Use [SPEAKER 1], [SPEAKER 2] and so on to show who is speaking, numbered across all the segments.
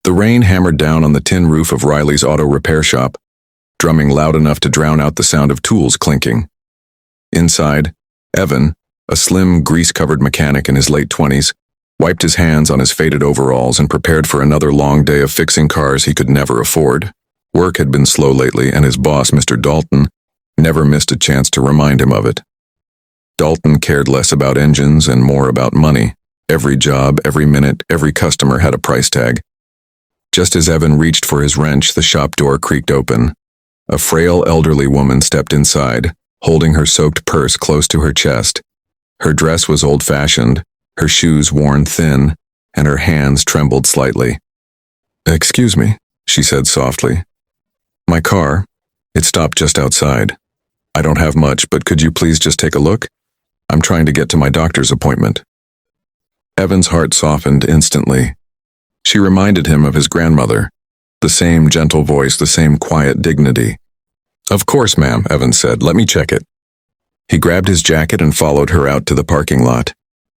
[SPEAKER 1] The rain hammered down on the tin roof of Riley's auto repair shop, drumming loud enough to drown out the sound of tools clinking. Inside, Evan, a slim, grease-covered mechanic in his late 20s, wiped his hands on his faded overalls and prepared for another long day of fixing cars he could never afford. Work had been slow lately, and his boss, Mr. Dalton, never missed a chance to remind him of it. Dalton cared less about engines and more about money. Every job, every minute, every customer had a price tag. Just as Evan reached for his wrench, the shop door creaked open. A frail, elderly woman stepped inside, holding her soaked purse close to her chest. Her dress was old-fashioned, her shoes worn thin, and her hands trembled slightly. "Excuse me," she said softly. "My car, it stopped just outside. I don't have much, but could you please just take a look? I'm trying to get to my doctor's appointment." Evan's heart softened instantly. She reminded him of his grandmother. The same gentle voice, the same quiet dignity. "Of course, ma'am," Evan said. "Let me check it." He grabbed his jacket and followed her out to the parking lot.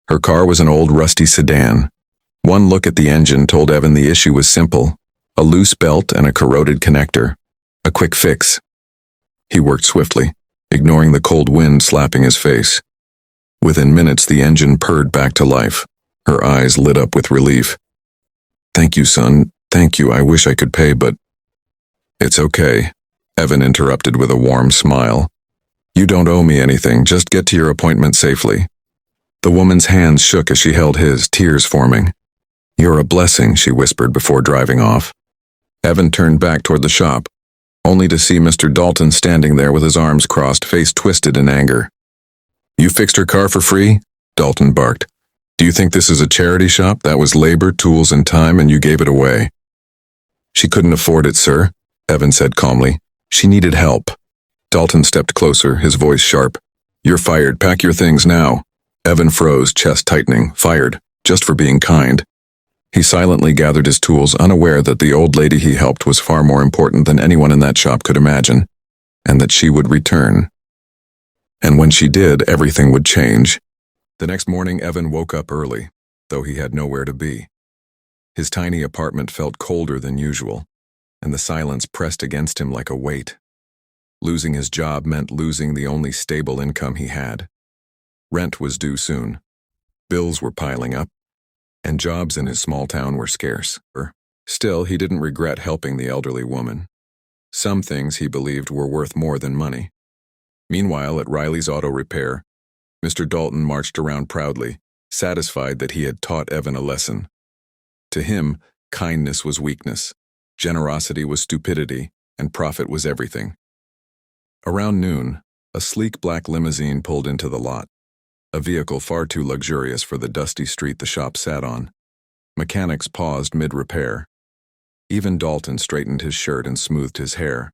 [SPEAKER 1] Her car was an old rusty sedan. One look at the engine told Evan the issue was simple: a loose belt and a corroded connector. A quick fix. He worked swiftly, ignoring the cold wind slapping his face. Within minutes, the engine purred back to life. Her eyes lit up with relief. "Thank you, son. Thank you. I wish I could pay, but—" "It's okay," Evan interrupted with a warm smile. "You don't owe me anything. Just get to your appointment safely." The woman's hands shook as she held his, tears forming. "You're a blessing," she whispered before driving off. Evan turned back toward the shop, only to see Mr. Dalton standing there with his arms crossed, face twisted in anger. "You fixed her car for free?" Dalton barked. "Do you think this is a charity shop? That was labor, tools, and time, and you gave it away." "She couldn't afford it, sir," Evan said calmly. "She needed help." Dalton stepped closer, his voice sharp. "You're fired. Pack your things now." Evan froze, chest tightening. Fired, just for being kind. He silently gathered his tools, unaware that the old lady he helped was far more important than anyone in that shop could imagine, and that she would return. And when she did, everything would change. The next morning, Evan woke up early, though he had nowhere to be. His tiny apartment felt colder than usual, and the silence pressed against him like a weight. Losing his job meant losing the only stable income he had. Rent was due soon. Bills were piling up, and jobs in his small town were scarce. Still, he didn't regret helping the elderly woman. Some things he believed were worth more than money. Meanwhile, at Riley's auto repair, Mr. Dalton marched around proudly, satisfied that he had taught Evan a lesson. To him, kindness was weakness, generosity was stupidity, and profit was everything. Around noon, a sleek black limousine pulled into the lot, a vehicle far too luxurious for the dusty street the shop sat on. Mechanics paused mid-repair. Even Dalton straightened his shirt and smoothed his hair.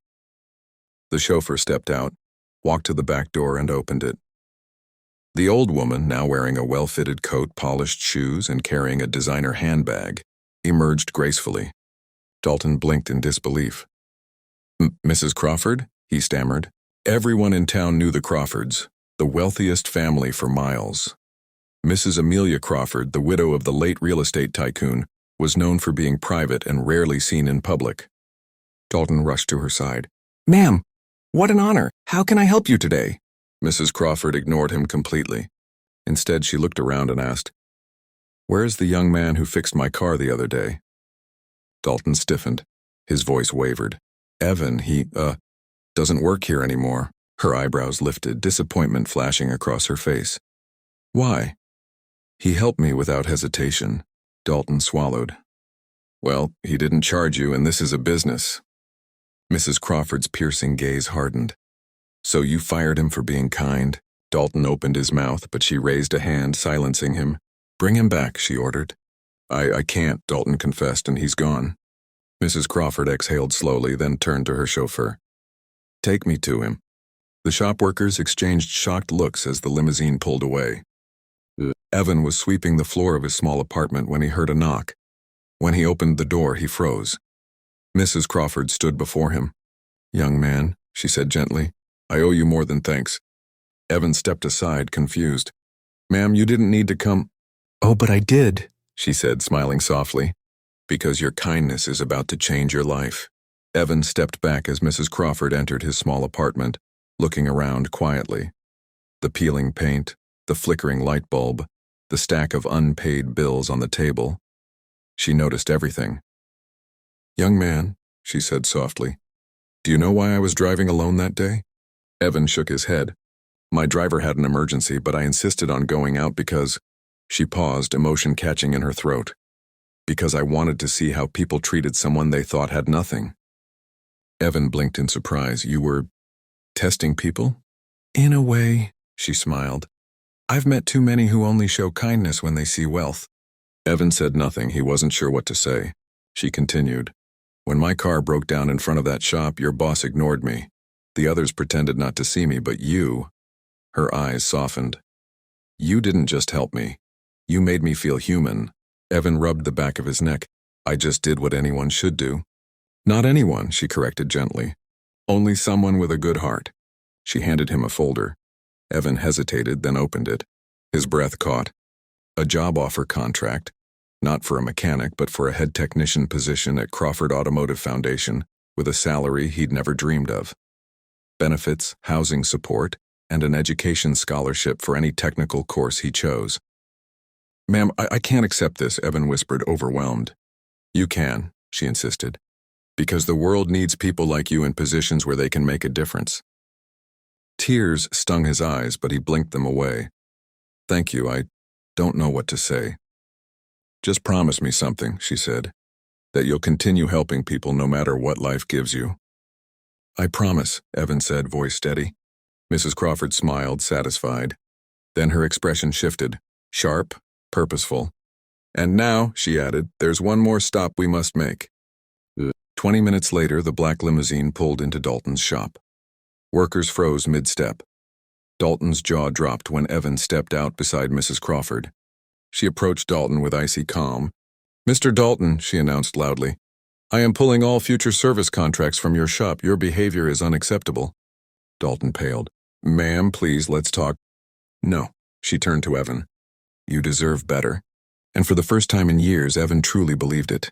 [SPEAKER 1] The chauffeur stepped out, walked to the back door, and opened it. The old woman, now wearing a well-fitted coat, polished shoes, and carrying a designer handbag, emerged gracefully. Dalton blinked in disbelief. "Mrs. Crawford?" he stammered. Everyone in town knew the Crawfords, the wealthiest family for miles. Mrs. Amelia Crawford, the widow of the late real estate tycoon, was known for being private and rarely seen in public. Dalton rushed to her side. "Ma'am, what an honor! How can I help you today?" Mrs. Crawford ignored him completely. Instead, she looked around and asked, "Where's the young man who fixed my car the other day?" Dalton stiffened. His voice wavered. "Evan, he, doesn't work here anymore." Her eyebrows lifted, disappointment flashing across her face. "Why?" "He helped me without hesitation." Dalton swallowed. "Well, he didn't charge you, and this is a business." Mrs. Crawford's piercing gaze hardened. "So you fired him for being kind?" Dalton opened his mouth, but she raised a hand, silencing him. "Bring him back," she ordered. I can't," Dalton confessed, "and he's gone." Mrs. Crawford exhaled slowly, then turned to her chauffeur. "Take me to him." The shop workers exchanged shocked looks as the limousine pulled away. Evan was sweeping the floor of his small apartment when he heard a knock. When he opened the door, he froze. Mrs. Crawford stood before him. "Young man," she said gently, "I owe you more than thanks." Evan stepped aside, confused. "Ma'am, you didn't need to come." "Oh, but I did," she said, smiling softly. Because your kindness is about to change your life. Evan stepped back as Mrs. Crawford entered his small apartment, looking around quietly. The peeling paint, the flickering light bulb, the stack of unpaid bills on the table. She noticed everything. "Young man," she said softly, "do you know why I was driving alone that day?" Evan shook his head. "My driver had an emergency, but I insisted on going out because—" She paused, emotion catching in her throat. "Because I wanted to see how people treated someone they thought had nothing." Evan blinked in surprise. "You were testing people?" "In a way," she smiled. "I've met too many who only show kindness when they see wealth." Evan said nothing. He wasn't sure what to say. She continued, "When my car broke down in front of that shop, your boss ignored me. The others pretended not to see me, but you—" Her eyes softened. "You didn't just help me. You made me feel human." Evan rubbed the back of his neck. "I just did what anyone should do." "Not anyone," she corrected gently. "Only someone with a good heart." She handed him a folder. Evan hesitated, then opened it. His breath caught. A job offer contract, not for a mechanic, but for a head technician position at Crawford Automotive Foundation, with a salary he'd never dreamed of. Benefits, housing support, and an education scholarship for any technical course he chose. "Ma'am, I can't accept this," Evan whispered, overwhelmed. "You can," she insisted, "because the world needs people like you in positions where they can make a difference." Tears stung his eyes, but he blinked them away. "Thank you, I don't know what to say." "Just promise me something," she said, "that you'll continue helping people no matter what life gives you." "I promise," Evan said, voice steady. Mrs. Crawford smiled, satisfied. Then her expression shifted, sharp, purposeful. "And now," she added, "there's one more stop we must make." 20 minutes later, the black limousine pulled into Dalton's shop. Workers froze mid-step. Dalton's jaw dropped when Evan stepped out beside Mrs. Crawford. She approached Dalton with icy calm. "Mr. Dalton," she announced loudly, "I am pulling all future service contracts from your shop. Your behavior is unacceptable." Dalton paled. "Ma'am, please, let's talk." "No," she turned to Evan. "You deserve better." And for the first time in years, Evan truly believed it.